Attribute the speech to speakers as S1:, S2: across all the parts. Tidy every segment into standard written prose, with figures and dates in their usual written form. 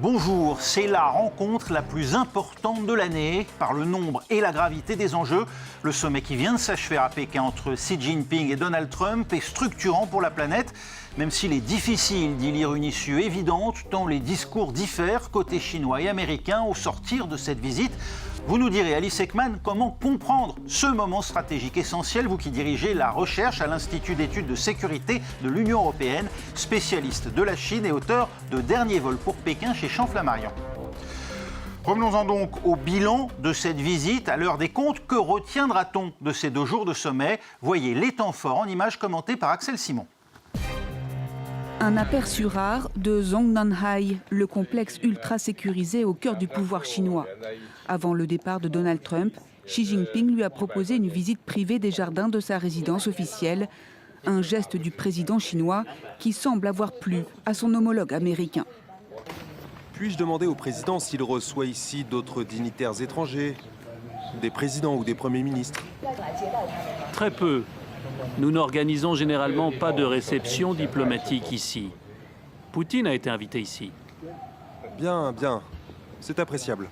S1: Bonjour, c'est la rencontre la plus importante de l'année par le nombre et la gravité des enjeux. Le sommet qui vient de s'achever à Pékin entre Xi Jinping et Donald Trump est structurant pour la planète, même s'il est difficile d'y lire une issue évidente tant les discours diffèrent côté chinois et américain au sortir de cette visite. Vous nous direz, Alice Ekman, comment comprendre ce moment stratégique essentiel, vous qui dirigez la recherche à l'Institut d'études de sécurité de l'Union européenne, spécialiste de la Chine et auteur de Dernier vol pour Pékin chez Champ-Flammarion. Revenons-en donc au bilan de cette visite. À l'heure des comptes, que retiendra-t-on de ces 2 jours de sommet? Voyez les temps forts en images commentées par Axel Simon.
S2: Un aperçu rare de Zhongnanhai, le complexe ultra sécurisé au cœur du pouvoir chinois. Avant le départ de Donald Trump, Xi Jinping lui a proposé une visite privée des jardins de sa résidence officielle, un geste du président chinois qui semble avoir plu à son homologue américain.
S3: Puis-je demander au président s'il reçoit ici d'autres dignitaires étrangers, des présidents ou des premiers ministres?
S4: Très peu. Nous n'organisons généralement pas de réception diplomatique ici. Poutine a été invité ici.
S3: Bien, bien. C'est appréciable.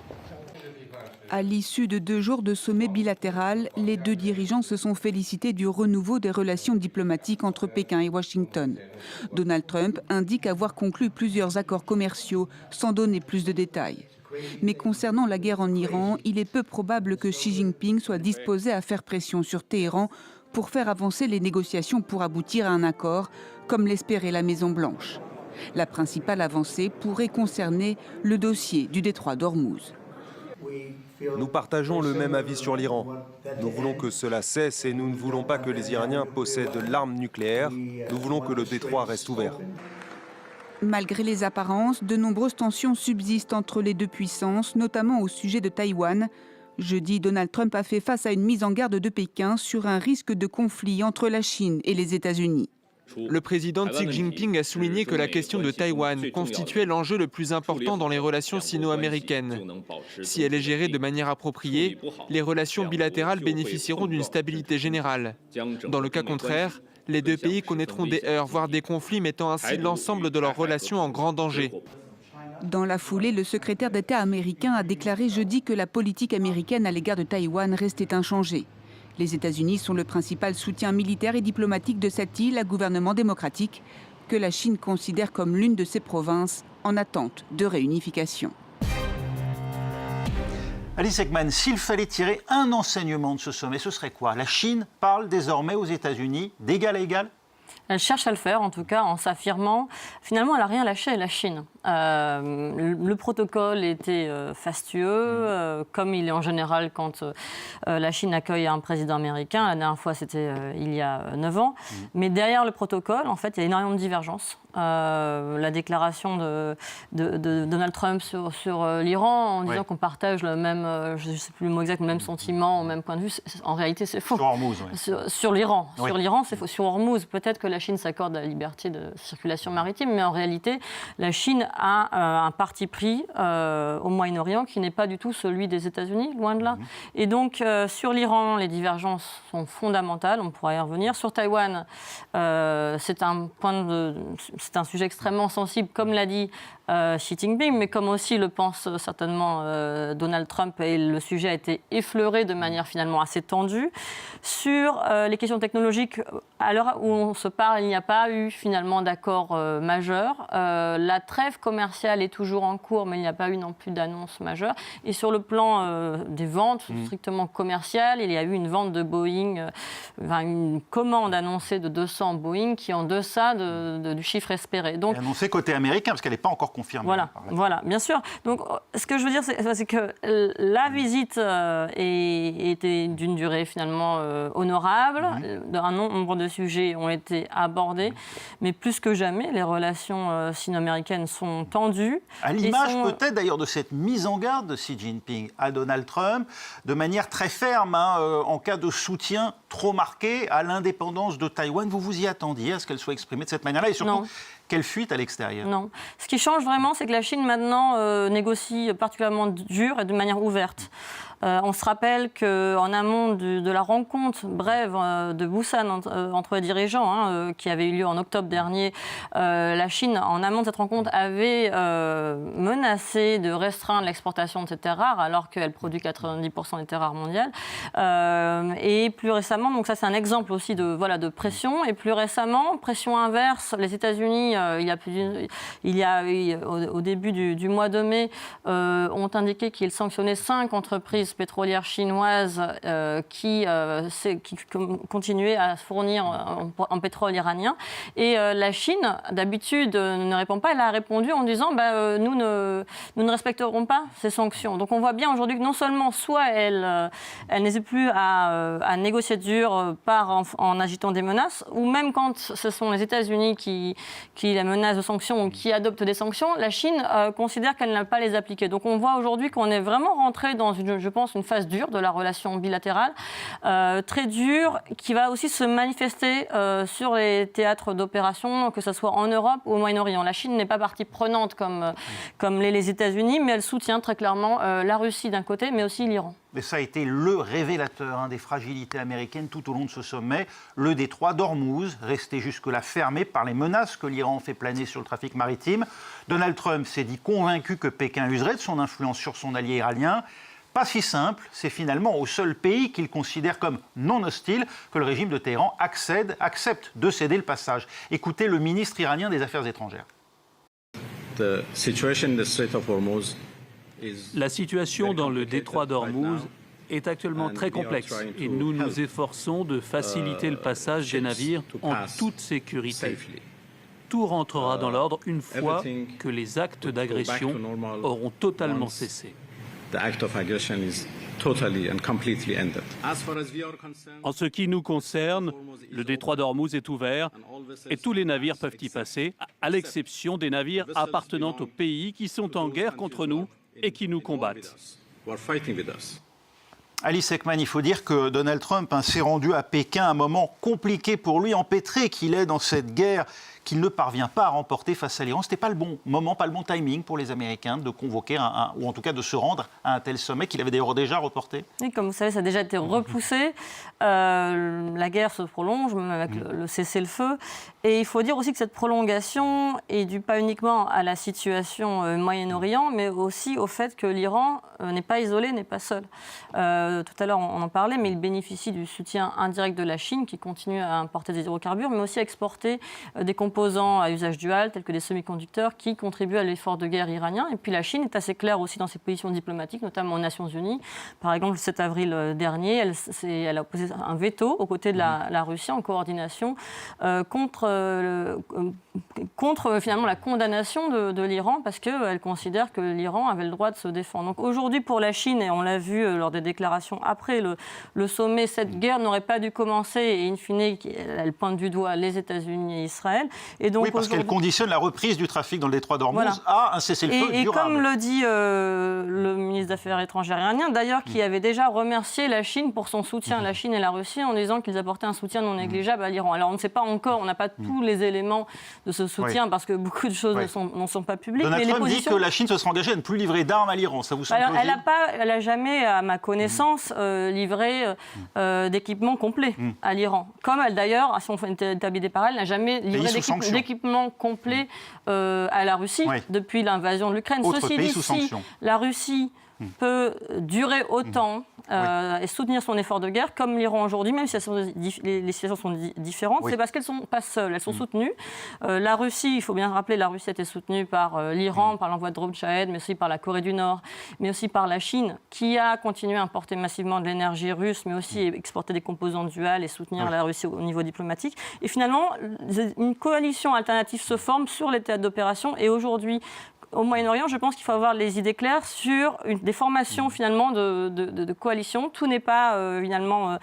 S2: À l'issue de 2 jours de sommet bilatéral, les 2 dirigeants se sont félicités du renouveau des relations diplomatiques entre Pékin et Washington. Donald Trump indique avoir conclu plusieurs accords commerciaux sans donner plus de détails. Mais concernant la guerre en Iran, il est peu probable que Xi Jinping soit disposé à faire pression sur Téhéran pour faire avancer les négociations pour aboutir à un accord, comme l'espérait la Maison-Blanche. La principale avancée pourrait concerner le dossier du détroit d'Ormuz.
S3: Nous partageons le même avis sur l'Iran. Nous voulons que cela cesse et nous ne voulons pas que les Iraniens possèdent l'arme nucléaire. Nous voulons que le détroit reste ouvert.
S2: Malgré les apparences, de nombreuses tensions subsistent entre les 2 puissances, notamment au sujet de Taïwan. Jeudi, Donald Trump a fait face à une mise en garde de Pékin sur un risque de conflit entre la Chine et les États-Unis.
S5: Le président Xi Jinping a souligné que la question de Taïwan constituait l'enjeu le plus important dans les relations sino-américaines. Si elle est gérée de manière appropriée, les relations bilatérales bénéficieront d'une stabilité générale. Dans le cas contraire, les 2 pays connaîtront des heurts, voire des conflits, mettant ainsi l'ensemble de leurs relations en grand danger.
S2: Dans la foulée, le secrétaire d'État américain a déclaré jeudi que la politique américaine à l'égard de Taïwan restait inchangée. Les États-Unis sont le principal soutien militaire et diplomatique de cette île à gouvernement démocratique, que la Chine considère comme l'une de ses provinces en attente de réunification.
S1: Alice Ekman, s'il fallait tirer un enseignement de ce sommet, ce serait quoi? La Chine parle désormais aux États-Unis d'égal à égal?
S6: Elle cherche à le faire, en tout cas, en s'affirmant. Finalement, elle n'a rien lâché, la Chine. Le protocole était fastueux, comme il est en général quand la Chine accueille un président américain. La dernière fois, c'était il y a 9 ans. Mais derrière le protocole, en fait, il y a énormément de divergences. La déclaration de Donald Trump sur l'Iran, en disant qu'on partage le même, je ne sais plus le mot exact, le même sentiment, le même point de vue, en réalité, c'est faux.
S1: Sur Hormuz, oui.
S6: Sur l'Iran.
S1: Oui.
S6: Sur l'Iran, c'est faux. Sur Hormuz, peut-être que la Chine s'accorde la liberté de circulation maritime, mais en réalité, la Chine a un parti pris au Moyen-Orient qui n'est pas du tout celui des États-Unis, loin de là. Et donc, sur l'Iran, les divergences sont fondamentales, on pourra y revenir. Sur Taïwan, c'est un sujet extrêmement sensible, comme l'a dit Xi Jinping, mais comme aussi le pense certainement Donald Trump, et le sujet a été effleuré de manière finalement assez tendue. Sur les questions technologiques, à l'heure où on se parle, il n'y a pas eu finalement d'accord majeur. La trêve commerciale est toujours en cours, mais il n'y a pas eu non plus d'annonce majeure. Et sur le plan des ventes strictement commerciales, il y a eu une vente de Boeing, une commande annoncée de 200 Boeing qui est en deçà du chiffre espéré. Donc,
S1: annoncé côté américain, parce qu'elle n'est pas encore confirmée.
S6: Voilà, bien sûr. Donc, ce que je veux dire, c'est que la visite était d'une durée finalement honorable. Un nombre de sujets ont été abordés, mais plus que jamais, les relations sino-américaines sont tendues.
S1: À l'image peut-être d'ailleurs de cette mise en garde de Xi Jinping à Donald Trump, de manière très ferme, en cas de soutien trop marqué à l'indépendance de Taïwan. Vous vous y attendiez à ce qu'elle soit exprimée de cette manière-là, et surtout, quelle fuite à l'extérieur?
S6: Non. Ce qui change vraiment, c'est que la Chine maintenant négocie particulièrement dur et de manière ouverte. On se rappelle qu'en amont de la rencontre brève de Busan entre les dirigeants, qui avait eu lieu en octobre dernier, la Chine, en amont de cette rencontre, avait menacé de restreindre l'exportation de ces terres rares, alors qu'elle produit 90% des terres rares mondiales. Et plus récemment, donc ça c'est un exemple aussi de pression, et plus récemment, pression inverse, les États-Unis, au début du mois de mai, ont indiqué qu'ils sanctionnaient 5 entreprises pétrolières chinoises qui continuaient à fournir en pétrole iranien. Et la Chine, d'habitude, ne répond pas. Elle a répondu en disant nous ne respecterons pas ces sanctions. Donc on voit bien aujourd'hui que non seulement soit elle n'hésite plus à négocier dur en agitant des menaces, ou même quand ce sont les États-Unis qui la menacent de sanctions ou qui adoptent des sanctions, la Chine considère qu'elle n'a pas les appliquer. Donc on voit aujourd'hui qu'on est vraiment rentré dans je pense, une phase dure de la relation bilatérale, très dure, qui va aussi se manifester sur les théâtres d'opération, que ce soit en Europe ou au Moyen-Orient. La Chine n'est pas partie prenante comme les États-Unis, mais elle soutient très clairement la Russie d'un côté, mais aussi l'Iran.
S1: Mais ça a été le révélateur des fragilités américaines tout au long de ce sommet. Le détroit d'Ormuz, resté jusque-là fermé par les menaces que l'Iran fait planer sur le trafic maritime. Donald Trump s'est dit convaincu que Pékin userait de son influence sur son allié iranien. Pas si simple, c'est finalement au seul pays qu'il considère comme non hostile que le régime de Téhéran accepte de céder le passage. Écoutez le ministre iranien des Affaires étrangères.
S4: La situation dans le détroit d'Ormuz est actuellement très complexe et nous nous efforçons de faciliter le passage des navires en toute sécurité. Tout rentrera dans l'ordre une fois que les actes d'agression auront totalement cessé. En ce qui nous concerne, le détroit d'Ormuz est ouvert et tous les navires peuvent y passer, à l'exception des navires appartenant aux pays qui sont en guerre contre nous et qui nous combattent.
S1: Alice Ekman, il faut dire que Donald Trump s'est rendu à Pékin à un moment compliqué pour lui, empêtré qu'il est dans cette guerre qu'il ne parvient pas à remporter face à l'Iran. Ce n'était pas le bon moment, pas le bon timing pour les Américains de convoquer, ou en tout cas de se rendre à un tel sommet qu'il avait d'ailleurs déjà reporté.
S6: Oui, comme vous savez, ça a déjà été repoussé. La guerre se prolonge, même avec le cessez-le-feu. Et il faut dire aussi que cette prolongation est due pas uniquement à la situation Moyen-Orient, mais aussi au fait que l'Iran n'est pas isolé, n'est pas seul. Tout à l'heure, on en parlait, mais il bénéficie du soutien indirect de la Chine, qui continue à importer des hydrocarbures, mais aussi à exporter des composants à usage dual, tels que des semi-conducteurs, qui contribuent à l'effort de guerre iranien. Et puis la Chine est assez claire aussi dans ses positions diplomatiques, notamment aux Nations Unies. Par exemple, le 7 avril dernier, elle a posé un veto aux côtés de la Russie en coordination contre finalement la condamnation de l'Iran, parce qu'elle considère que l'Iran avait le droit de se défendre. Donc aujourd'hui, pour la Chine, et on l'a vu lors des déclarations après le sommet, cette guerre n'aurait pas dû commencer, et in fine, elle pointe du doigt les États-Unis et Israël. Et donc,
S1: oui, parce qu'elle conditionne la reprise du trafic dans le détroit d'Ormuz à un cessez-le-feu durable.
S6: Et comme le dit le ministre des Affaires étrangères iranien, d'ailleurs, qui avait déjà remercié la Chine pour son soutien, la Chine et la Russie, en disant qu'ils apportaient un soutien non négligeable à l'Iran. Alors on ne sait pas encore, on n'a pas tous les éléments de ce soutien, parce que beaucoup de choses n'en sont pas publiques.
S1: Donald Trump dit que la Chine se sera engagée à ne plus livrer d'armes à l'Iran. Ça vous semble plausible ?
S6: Elle n'a jamais, à ma connaissance, livré d'équipements complets à l'Iran. Comme elle, d'ailleurs, si on fait établir des parallèles, n'a jamais livré d'équipements complets à la Russie depuis l'invasion de l'Ukraine. Ceci dit, si la Russie peut durer autant et soutenir son effort de guerre, comme l'Iran aujourd'hui, même si les situations sont différentes, c'est parce qu'elles ne sont pas seules, elles sont soutenues. La Russie, il faut bien rappeler, la Russie a été soutenue par l'Iran, par l'envoi de drones Shahed, mais aussi par la Corée du Nord, mais aussi par la Chine, qui a continué à importer massivement de l'énergie russe, mais aussi exporter des composants duals et soutenir la Russie au niveau diplomatique. Et finalement, une coalition alternative se forme sur les théâtres d'opération, et aujourd'hui, au Moyen-Orient, je pense qu'il faut avoir les idées claires sur des formations finalement de coalition. Tout n'est pas finalement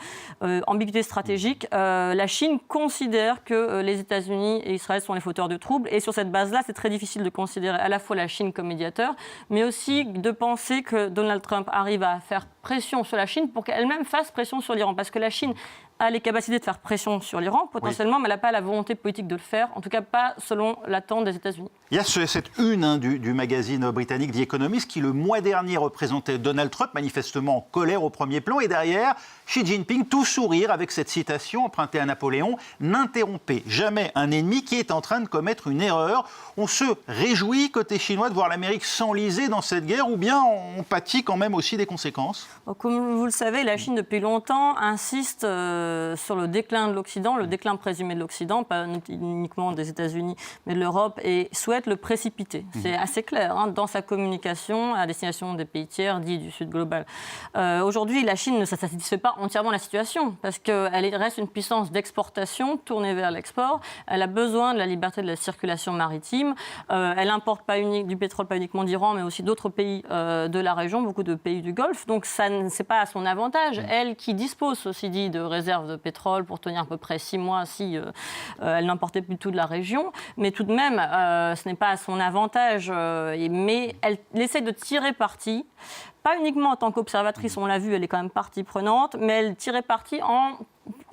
S6: ambiguïté stratégique. La Chine considère que les États-Unis et Israël sont les fauteurs de troubles, et sur cette base-là, c'est très difficile de considérer à la fois la Chine comme médiateur, mais aussi de penser que Donald Trump arrive à faire pression sur la Chine pour qu'elle-même fasse pression sur l'Iran, parce que la Chine a les capacités de faire pression sur l'Iran, potentiellement, mais elle n'a pas la volonté politique de le faire, en tout cas pas selon l'attente des États-Unis.
S1: Il y a cette une du magazine britannique The Economist qui, le mois dernier, représentait Donald Trump, manifestement en colère au premier plan, et derrière, Xi Jinping, tout sourire, avec cette citation empruntée à Napoléon, « N'interrompez jamais un ennemi qui est en train de commettre une erreur ». On se réjouit, côté chinois, de voir l'Amérique s'enliser dans cette guerre, ou bien on pâtit quand même aussi des conséquences?
S6: Comme vous le savez, la Chine, depuis longtemps, insiste sur le déclin de l'Occident, le déclin présumé de l'Occident, pas uniquement des États-Unis, mais de l'Europe, et souhaite le précipiter. C'est assez clair dans sa communication à destination des pays tiers, dits du Sud global. Aujourd'hui, la Chine ne satisfait pas entièrement la situation, parce qu'elle reste une puissance d'exportation tournée vers l'export. Elle a besoin de la liberté de la circulation maritime. Elle importe du pétrole, pas uniquement d'Iran, mais aussi d'autres pays de la région, beaucoup de pays du Golfe. Donc, ça n'est pas à son avantage. Elle qui dispose, ceci dit, de réserves de pétrole pour tenir à peu près 6 mois si elle n'importait plus tout de la région. Mais tout de même, ce n'est pas à son avantage. Mais elle essaie de tirer parti, pas uniquement en tant qu'observatrice, on l'a vu, elle est quand même partie prenante, mais elle tirait parti en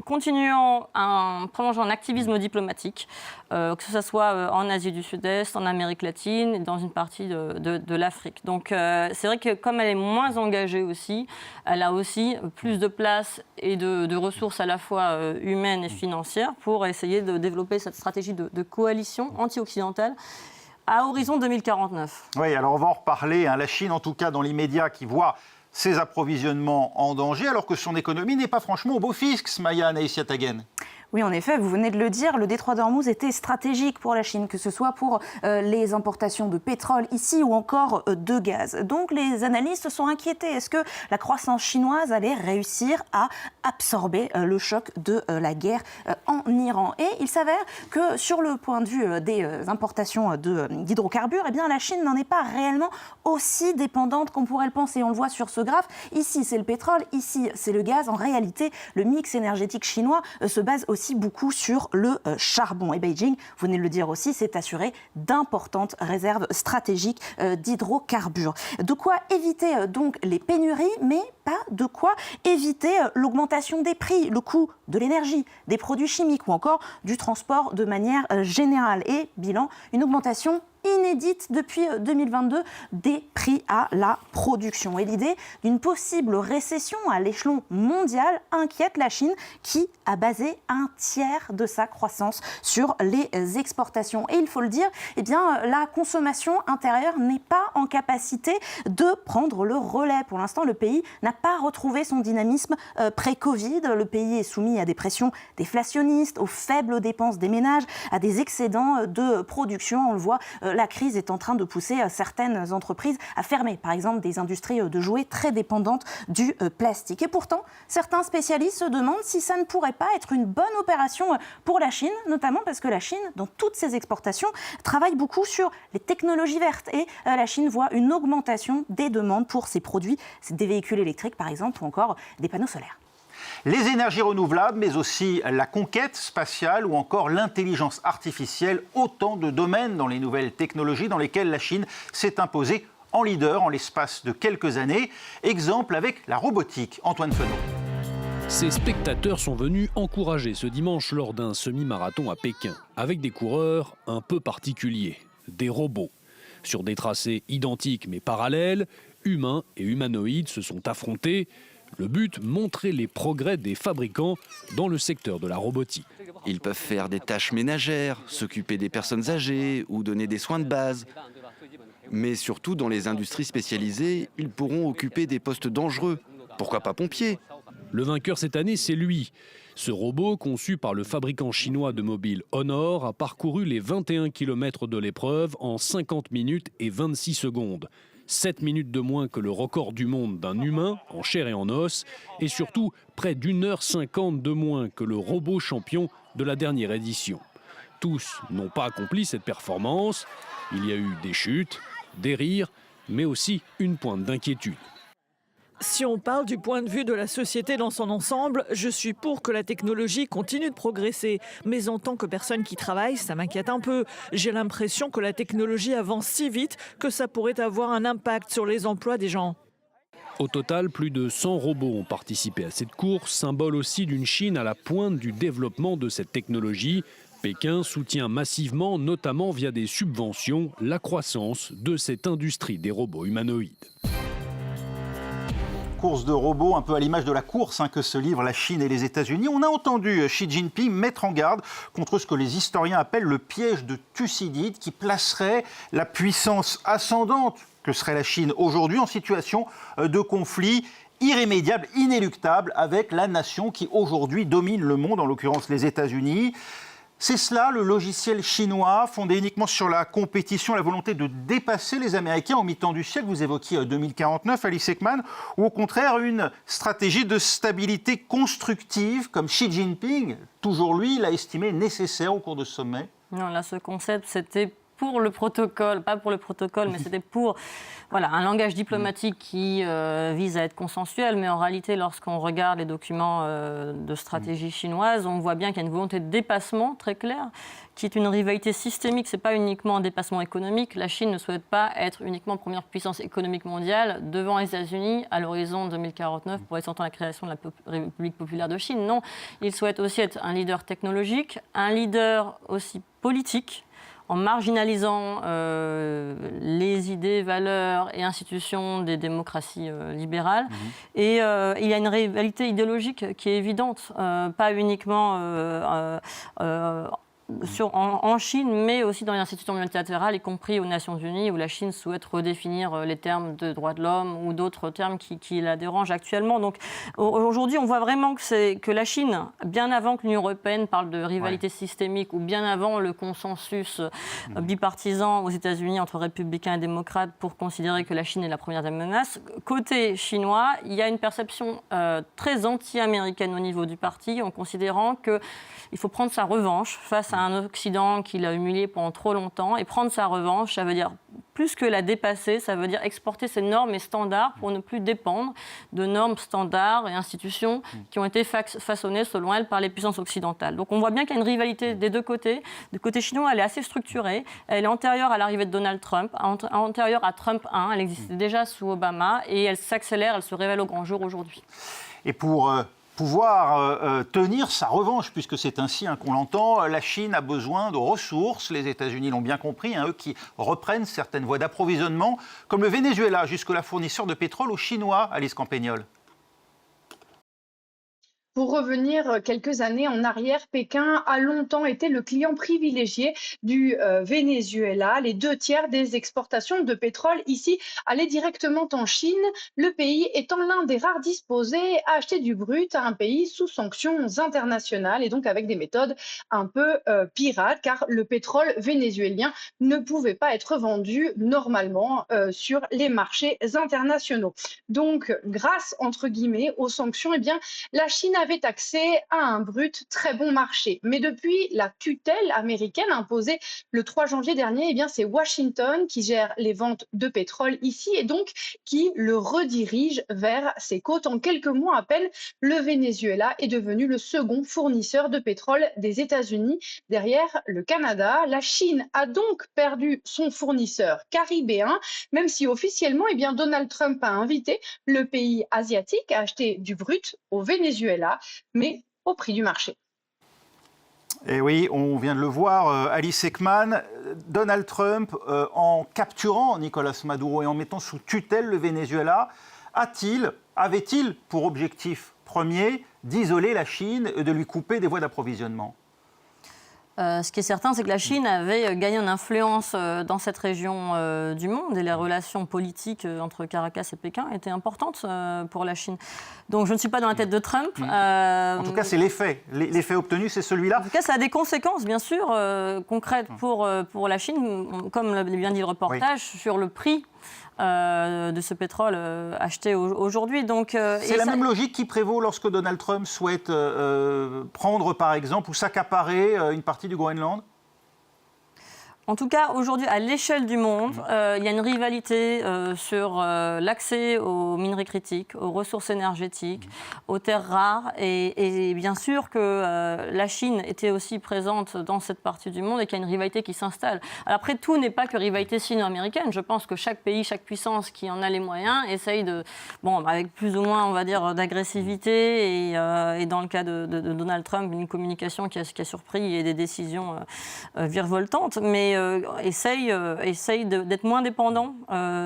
S6: continuant en prolongeant un activisme diplomatique, que ce soit en Asie du Sud-Est, en Amérique latine et dans une partie de l'Afrique. Donc c'est vrai que comme elle est moins engagée aussi, elle a aussi plus de place et de ressources à la fois humaines et financières pour essayer de développer cette stratégie de coalition anti-occidentale à horizon 2049.
S1: Oui, alors on va en reparler. La Chine, en tout cas, dans l'immédiat, qui voit ses approvisionnements en danger, alors que son économie n'est pas franchement au beau fixe, Maya Nehsiathagen.
S7: Oui, en effet, vous venez de le dire, le détroit d'Ormuz était stratégique pour la Chine, que ce soit pour les importations de pétrole ici ou encore de gaz. Donc les analystes se sont inquiétés. Est-ce que la croissance chinoise allait réussir à absorber le choc de la guerre en Iran? Et il s'avère que sur le point de vue des importations d'hydrocarbures, eh bien, la Chine n'en est pas réellement aussi dépendante qu'on pourrait le penser. On le voit sur ce graphe. Ici, c'est le pétrole, ici, c'est le gaz. En réalité, le mix énergétique chinois se base aussi beaucoup sur le charbon. Et Beijing, vous venez de le dire aussi, s'est assuré d'importantes réserves stratégiques d'hydrocarbures. De quoi éviter donc les pénuries, mais pas de quoi éviter l'augmentation des prix, le coût de l'énergie, des produits chimiques ou encore du transport de manière générale. Et bilan, une augmentation inédite depuis 2022 des prix à la production. Et l'idée d'une possible récession à l'échelon mondial inquiète la Chine qui a basé un tiers de sa croissance sur les exportations. Et il faut le dire, eh bien, la consommation intérieure n'est pas en capacité de prendre le relais. Pour l'instant, le pays n'a pas retrouvé son dynamisme pré-Covid. Le pays est soumis à des pressions déflationnistes, aux faibles dépenses des ménages, à des excédents de production. On le voit, la crise est en train de pousser certaines entreprises à fermer, par exemple des industries de jouets très dépendantes du plastique. Et pourtant, certains spécialistes se demandent si ça ne pourrait pas être une bonne opération pour la Chine, notamment parce que la Chine, dans toutes ses exportations, travaille beaucoup sur les technologies vertes. Et la Chine voit une augmentation des demandes pour ses produits, des véhicules électriques par exemple, ou encore des panneaux solaires.
S1: Les énergies renouvelables, mais aussi la conquête spatiale ou encore l'intelligence artificielle, autant de domaines dans les nouvelles technologies dans lesquels la Chine s'est imposée en leader en l'espace de quelques années. Exemple avec la robotique. Antoine Fenot.
S8: Ces spectateurs sont venus encourager ce dimanche lors d'un semi-marathon à Pékin, avec des coureurs un peu particuliers, des robots. Sur des tracés identiques mais parallèles, humains et humanoïdes se sont affrontés. Le but, montrer les progrès des fabricants dans le secteur de la robotique.
S9: Ils peuvent faire des tâches ménagères, s'occuper des personnes âgées ou donner des soins de base. Mais surtout dans les industries spécialisées, ils pourront occuper des postes dangereux. Pourquoi pas pompiers ?
S8: Le vainqueur cette année, c'est lui. Ce robot, conçu par le fabricant chinois de mobiles Honor, a parcouru les 21 km de l'épreuve en 50 minutes et 26 secondes. 7 minutes de moins que le record du monde d'un humain, en chair et en os, et surtout près d'1h50 de moins que le robot champion de la dernière édition. Tous n'ont pas accompli cette performance. Il y a eu des chutes, des rires, mais aussi une pointe d'inquiétude.
S10: Si on parle du point de vue de la société dans son ensemble, je suis pour que la technologie continue de progresser. Mais en tant que personne qui travaille, ça m'inquiète un peu. J'ai l'impression que la technologie avance si vite que ça pourrait avoir un impact sur les emplois des gens.
S8: Au total, plus de 100 robots ont participé à cette course, symbole aussi d'une Chine à la pointe du développement de cette technologie. Pékin soutient massivement, notamment via des subventions, la croissance de cette industrie des robots humanoïdes.
S1: Course de robots, un peu à l'image de la course que se livrent la Chine et les États-Unis. On a entendu Xi Jinping mettre en garde contre ce que les historiens appellent le piège de Thucydide, qui placerait la puissance ascendante que serait la Chine aujourd'hui en situation de conflit irrémédiable, inéluctable avec la nation qui aujourd'hui domine le monde, en l'occurrence les États-Unis. C'est cela, le logiciel chinois, fondé uniquement sur la compétition, la volonté de dépasser les Américains au mi-temps du siècle. Vous évoquiez 2049, Alice Ekman, ou au contraire une stratégie de stabilité constructive, comme Xi Jinping, toujours lui, l'a estimé nécessaire au cours de ce sommet?
S6: Non, là, ce concept, c'était pour le protocole, pas pour le protocole, mais c'était pour un langage diplomatique qui vise à être consensuel. Mais en réalité, lorsqu'on regarde les documents de stratégie chinoise, on voit bien qu'il y a une volonté de dépassement très claire, qui est une rivalité systémique. Ce n'est pas uniquement un dépassement économique. La Chine ne souhaite pas être uniquement première puissance économique mondiale devant les États-Unis à l'horizon 2049 pour être la création de la République populaire de Chine. Non, il souhaite aussi être un leader technologique, un leader aussi politique, en marginalisant les idées, valeurs et institutions des démocraties libérales. Et il y a une rivalité idéologique qui est évidente, pas uniquement en Chine, mais aussi dans les institutions multilatérales, y compris aux Nations Unies, où la Chine souhaite redéfinir les termes de droits de l'homme ou d'autres termes qui la dérangent actuellement. Donc aujourd'hui, on voit vraiment que la Chine, bien avant que l'Union européenne parle de rivalité systémique, ou bien avant le consensus bipartisan aux États-Unis entre républicains et démocrates pour considérer que la Chine est la première des menaces, côté chinois, il y a une perception très anti-américaine au niveau du parti, en considérant qu'il faut prendre sa revanche face à un Occident qui l'a humilié pendant trop longtemps. Et prendre sa revanche, ça veut dire, plus que la dépasser, ça veut dire exporter ses normes et standards pour ne plus dépendre de normes, standards et institutions qui ont été façonnées, selon elle, par les puissances occidentales. Donc on voit bien qu'il y a une rivalité des deux côtés. Du côté chinois, elle est assez structurée. Elle est antérieure à l'arrivée de Donald Trump, antérieure à Trump 1. Elle existait déjà sous Obama et elle s'accélère, elle se révèle au grand jour aujourd'hui.
S1: Et pour pouvoir tenir sa revanche, puisque c'est ainsi qu'on l'entend, la Chine a besoin de ressources. Les États-Unis l'ont bien compris, eux qui reprennent certaines voies d'approvisionnement, comme le Venezuela, jusque-là fournisseur de pétrole aux Chinois, Alice Campagnol.
S11: Pour revenir quelques années en arrière, Pékin a longtemps été le client privilégié du Venezuela. Les 2/3 des exportations de pétrole ici allaient directement en Chine, le pays étant l'un des rares disposés à acheter du brut à un pays sous sanctions internationales et donc avec des méthodes un peu pirates, car le pétrole vénézuélien ne pouvait pas être vendu normalement sur les marchés internationaux. Donc, grâce entre guillemets aux sanctions, la Chine avait accès à un brut très bon marché. Mais depuis la tutelle américaine imposée le 3 janvier dernier, c'est Washington qui gère les ventes de pétrole ici et donc qui le redirige vers ses côtes. En quelques mois à peine, le Venezuela est devenu le second fournisseur de pétrole des États-Unis derrière le Canada. La Chine a donc perdu son fournisseur caribéen, même si officiellement, Donald Trump a invité le pays asiatique à acheter du brut au Venezuela, mais au prix du marché.
S1: Et oui, on vient de le voir, Alice Ekman, Donald Trump, en capturant Nicolas Maduro et en mettant sous tutelle le Venezuela, avait-il pour objectif premier d'isoler la Chine et de lui couper des voies d'approvisionnement ?
S6: Ce qui est certain, c'est que la Chine avait gagné en influence dans cette région du monde et les relations politiques entre Caracas et Pékin étaient importantes pour la Chine. Donc je ne suis pas dans la tête de Trump.
S1: En tout cas, c'est l'effet. L'effet obtenu, c'est celui-là.
S6: En tout cas, ça a des conséquences, bien sûr, concrètes pour la Chine, comme l'a bien dit le reportage, sur le prix de ce pétrole acheté aujourd'hui.
S1: C'est la même logique qui prévaut lorsque Donald Trump souhaite prendre, par exemple, ou s'accaparer une partie du Groenland ?
S6: En tout cas, aujourd'hui, à l'échelle du monde, il y a une rivalité sur l'accès aux minerais critiques, aux ressources énergétiques, aux terres rares. Et bien sûr que la Chine était aussi présente dans cette partie du monde et qu'il y a une rivalité qui s'installe. Alors après, tout n'est pas que rivalité sino-américaine. Je pense que chaque pays, chaque puissance qui en a les moyens essaye de, avec plus ou moins, on va dire, d'agressivité et dans le cas de Donald Trump, une communication qui a surpris et des décisions virevoltantes. Mais essaye d'être moins dépendant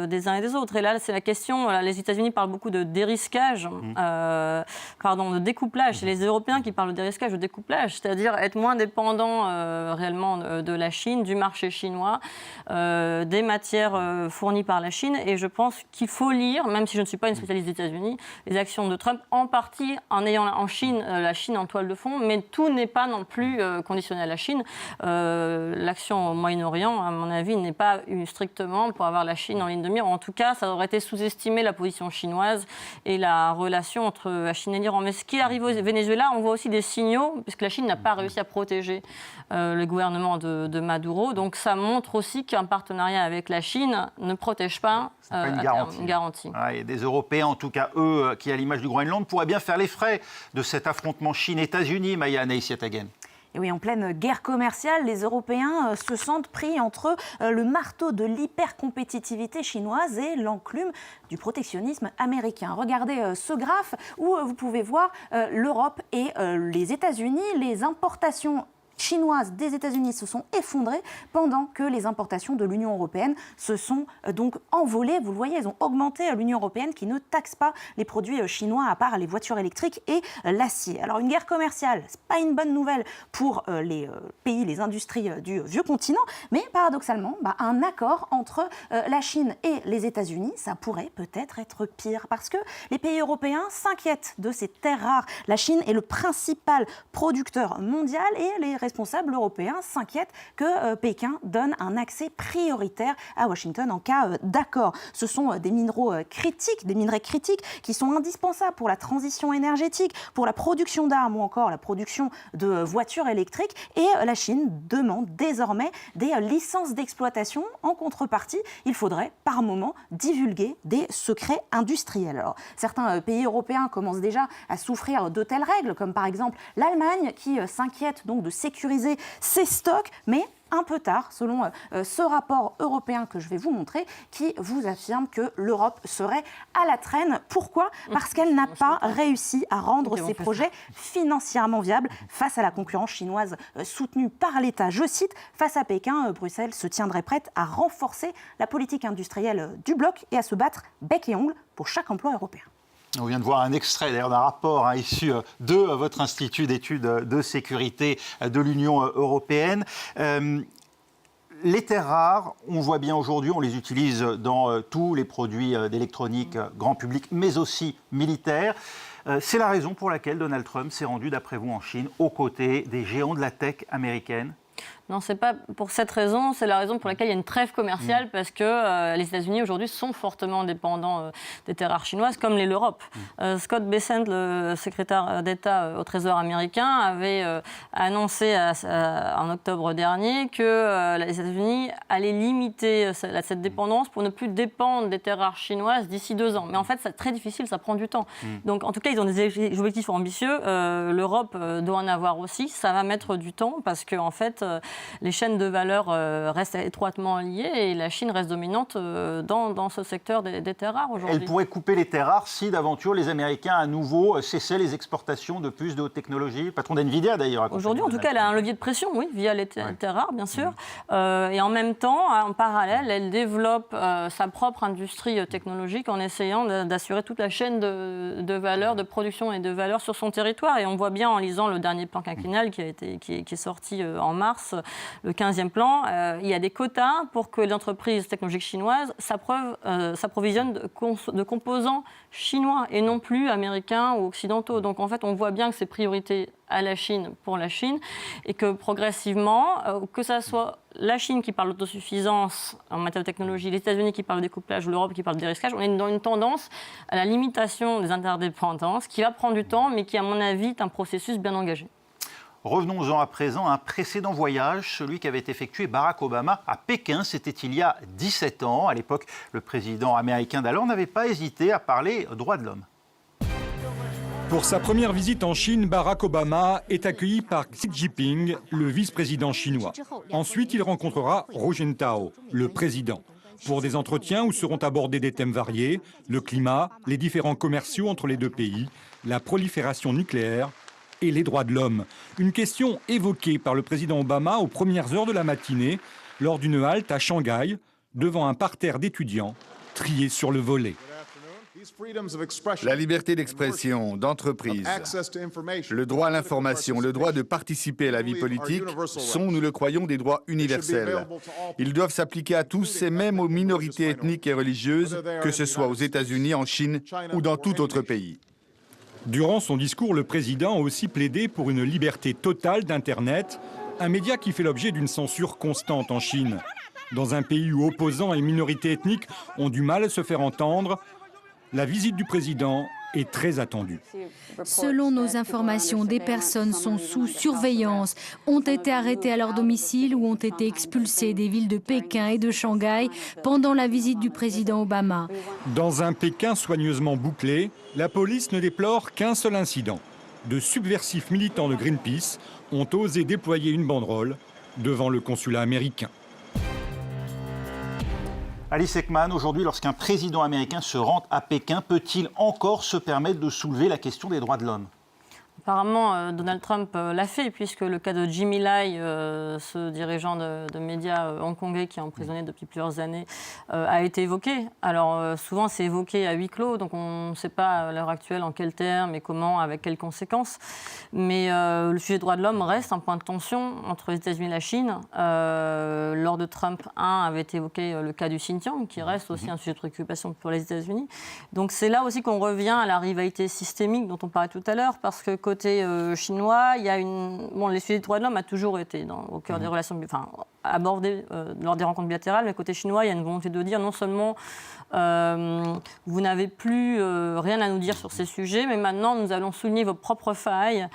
S6: des uns et des autres. Et là, c'est la question, les États-Unis parlent beaucoup de dérisquage, de découplage. C'est les Européens qui parlent de dérisquage, de découplage, c'est-à-dire être moins dépendant réellement de la Chine, du marché chinois, des matières fournies par la Chine. Et je pense qu'il faut lire, même si je ne suis pas une spécialiste des États-Unis, les actions de Trump, en partie en ayant la Chine en toile de fond, mais tout n'est pas non plus conditionné à la Chine. L'action au Moyen-Orient, à mon avis, n'est pas strictement pour avoir la Chine en ligne de mire. En tout cas, ça aurait été sous-estimer la position chinoise et la relation entre la Chine et l'Iran. Mais ce qui arrive au Venezuela, on voit aussi des signaux, puisque la Chine n'a pas réussi à protéger le gouvernement de Maduro. Donc ça montre aussi qu'un partenariat avec la Chine ne protège pas
S1: une
S6: garantie.
S1: Et des Européens, en tout cas eux, qui à l'image du Groenland, pourraient bien faire les frais de cet affrontement Chine-États-Unis, Maya Neysiatagen.
S7: Et oui, en pleine guerre commerciale, les Européens se sentent pris entre le marteau de l'hypercompétitivité chinoise et l'enclume du protectionnisme américain. Regardez ce graphe où vous pouvez voir l'Europe et les États-Unis, les importations chinoises des États-Unis se sont effondrées pendant que les importations de l'Union européenne se sont donc envolées. Vous le voyez, elles ont augmenté. L'Union européenne qui ne taxe pas les produits chinois à part les voitures électriques et l'acier. Alors une guerre commerciale, c'est pas une bonne nouvelle pour les pays, les industries du vieux continent, mais paradoxalement, un accord entre la Chine et les États-Unis, ça pourrait peut-être être pire parce que les pays européens s'inquiètent de ces terres rares. La Chine est le principal producteur mondial et les responsables européens s'inquiètent que Pékin donne un accès prioritaire à Washington en cas d'accord. Ce sont des minerais critiques qui sont indispensables pour la transition énergétique, pour la production d'armes ou encore la production de voitures électriques. Et la Chine demande désormais des licences d'exploitation. En contrepartie, il faudrait par moment divulguer des secrets industriels. Alors, certains pays européens commencent déjà à souffrir de telles règles, comme par exemple l'Allemagne qui s'inquiète donc de sécuriser ses stocks, mais un peu tard, selon ce rapport européen que je vais vous montrer, qui vous affirme que l'Europe serait à la traîne. Pourquoi ? Parce qu'elle n'a pas réussi à rendre ses projets financièrement viables face à la concurrence chinoise soutenue par l'État. Je cite, face à Pékin, Bruxelles se tiendrait prête à renforcer la politique industrielle du bloc et à se battre bec et ongle pour chaque emploi européen.
S1: On vient de voir un extrait d'ailleurs d'un rapport issu de votre Institut d'études de sécurité de l'Union européenne. Les terres rares, on voit bien aujourd'hui, on les utilise dans tous les produits d'électronique grand public, mais aussi militaires. C'est la raison pour laquelle Donald Trump s'est rendu, d'après vous, en Chine, aux côtés des géants de la tech américaine.
S6: Non, c'est pas pour cette raison. C'est la raison pour laquelle il y a une trêve commerciale parce que les États-Unis aujourd'hui sont fortement dépendants des terres rares chinoises, comme l'est l'Europe. Scott Bessent, le secrétaire d'État au Trésor américain, avait annoncé en octobre dernier que les États-Unis allaient limiter cette dépendance pour ne plus dépendre des terres rares chinoises d'ici 2 ans. Mais en fait, c'est très difficile, ça prend du temps. Donc, en tout cas, ils ont des objectifs ambitieux. L'Europe doit en avoir aussi. Ça va mettre du temps parce que, en fait, les chaînes de valeur restent étroitement liées et la Chine reste dominante dans ce secteur des terres rares aujourd'hui.
S1: Elle pourrait couper les terres rares si, d'aventure, les Américains à nouveau cessaient les exportations de puces de haute technologie. Le patron d'NVIDIA, d'ailleurs.
S6: Aujourd'hui, en tout cas, elle a un levier de pression, oui, via les terres rares, bien sûr. Et en même temps, en parallèle, elle développe sa propre industrie technologique en essayant d'assurer toute la chaîne de valeur, de production et de valeur sur son territoire. Et on voit bien en lisant le dernier plan quinquennal qui est sorti en mars, le 15e plan, il y a des quotas pour que les entreprises technologiques chinoises s'approvisionnent de composants chinois et non plus américains ou occidentaux. Donc en fait, on voit bien que c'est priorité à la Chine pour la Chine et que progressivement, que ça soit la Chine qui parle d'autosuffisance en matière de technologie, les États-Unis qui parlent de découplage ou l'Europe qui parle de dérisquage, on est dans une tendance à la limitation des interdépendances qui va prendre du temps mais qui, à mon avis, est un processus bien engagé.
S1: Revenons-en à présent à un précédent voyage, celui qu'avait effectué Barack Obama à Pékin. C'était il y a 17 ans. À l'époque, le président américain d'alors n'avait pas hésité à parler droits de l'homme.
S12: Pour sa première visite en Chine, Barack Obama est accueilli par Xi Jinping, le vice-président chinois. Ensuite, il rencontrera Hu Jintao, le président, pour des entretiens où seront abordés des thèmes variés, le climat, les différends commerciaux entre les deux pays, la prolifération nucléaire et les droits de l'homme. Une question évoquée par le président Obama aux premières heures de la matinée, lors d'une halte à Shanghai, devant un parterre d'étudiants triés sur le volet.
S13: La liberté d'expression, d'entreprise, le droit à l'information, le droit de participer à la vie politique sont, nous le croyons, des droits universels. Ils doivent s'appliquer à tous et même aux minorités ethniques et religieuses, que ce soit aux États-Unis, en Chine ou dans tout autre pays.
S12: Durant son discours, le président a aussi plaidé pour une liberté totale d'Internet, un média qui fait l'objet d'une censure constante en Chine. Dans un pays où opposants et minorités ethniques ont du mal à se faire entendre, la visite du président est très attendue.
S14: Selon nos informations, des personnes sont sous surveillance, ont été arrêtées à leur domicile ou ont été expulsées des villes de Pékin et de Shanghai pendant la visite du président Obama.
S12: Dans un Pékin soigneusement bouclé, la police ne déplore qu'un seul incident. De subversifs militants de Greenpeace ont osé déployer une banderole devant le consulat américain.
S1: Alice Ekman, aujourd'hui, lorsqu'un président américain se rend à Pékin, peut-il encore se permettre de soulever la question des droits de l'homme ?
S6: Apparemment, Donald Trump l'a fait, puisque le cas de Jimmy Lai, ce dirigeant de médias hongkongais qui est emprisonné depuis plusieurs années, a été évoqué. Alors, souvent, c'est évoqué à huis clos, donc on ne sait pas à l'heure actuelle en quels termes et comment, avec quelles conséquences. Mais le sujet des droits de l'homme reste un point de tension entre les États-Unis et la Chine. Lors de Trump 1, avait été évoqué le cas du Xinjiang, qui reste aussi un sujet de préoccupation pour les États-Unis. Donc, c'est là aussi qu'on revient à la rivalité systémique dont on parlait tout à l'heure, parce que côté chinois, il y a les sujets des droits de l'homme a toujours été au cœur des relations, abordés lors des rencontres bilatérales, mais côté chinois, il y a une volonté de dire non seulement vous n'avez plus rien à nous dire sur ces sujets, mais maintenant nous allons souligner vos propres failles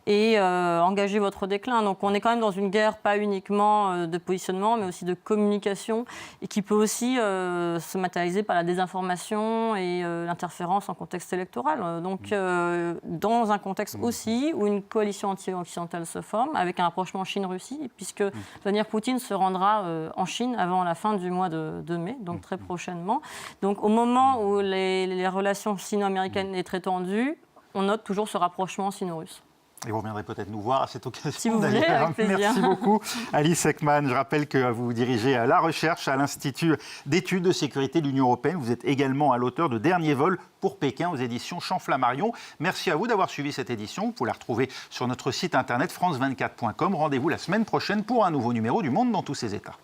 S6: et engager votre déclin. Donc on est quand même dans une guerre pas uniquement de positionnement, mais aussi de communication, et qui peut aussi se matérialiser par la désinformation et l'interférence en contexte électoral. Donc dans un contexte aussi où une coalition anti-occidentale se forme, avec un rapprochement Chine-Russie, puisque Vladimir Poutine se rendra en Chine avant la fin du mois de mai, donc très prochainement. Donc au moment où les relations sino-américaines sont très tendues, on note toujours ce rapprochement sino-russe.
S1: Et vous reviendrez peut-être nous voir à cette occasion.
S6: Si vous voulez, avec plaisir.
S1: Merci beaucoup, Alice Ekman. Je rappelle que vous dirigez la recherche à l'Institut d'études de sécurité de l'Union européenne. Vous êtes également à l'auteur de Dernier vol pour Pékin aux éditions Champ-Flammarion. Merci à vous d'avoir suivi cette édition. Vous pouvez la retrouver sur notre site internet france24.com. Rendez-vous la semaine prochaine pour un nouveau numéro du Monde dans tous ses états.